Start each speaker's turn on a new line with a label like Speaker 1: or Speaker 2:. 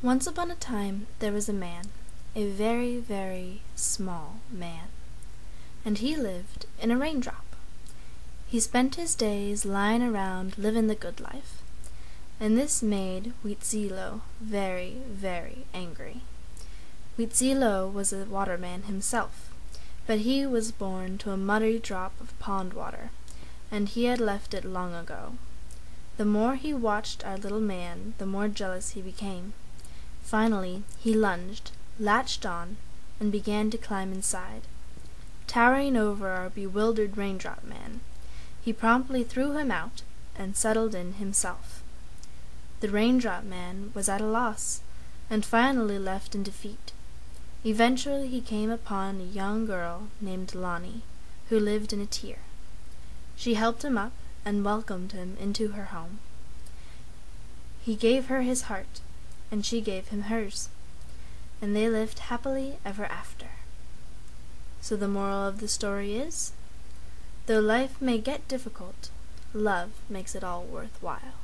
Speaker 1: Once upon a time there was a man, a very, very small man, and he lived in a raindrop. He spent his days lying around living the good life, and this made Wheatzilo very, very angry. Wheatzilo was a waterman himself, but he was born to a muddy drop of pond water, and he had left it long ago. The more he watched our little man, the more jealous he became. Finally he lunged, latched on, and began to climb inside. Towering over our bewildered Raindrop Man, he promptly threw him out and settled in himself. The Raindrop Man was at a loss, and finally left in defeat. Eventually he came upon a young girl named Lonnie, who lived in a tier. She helped him up and welcomed him into her home. He gave her his heart, and she gave him hers, and they lived happily ever after. So the moral of the story is, though life may get difficult, love makes it all worthwhile.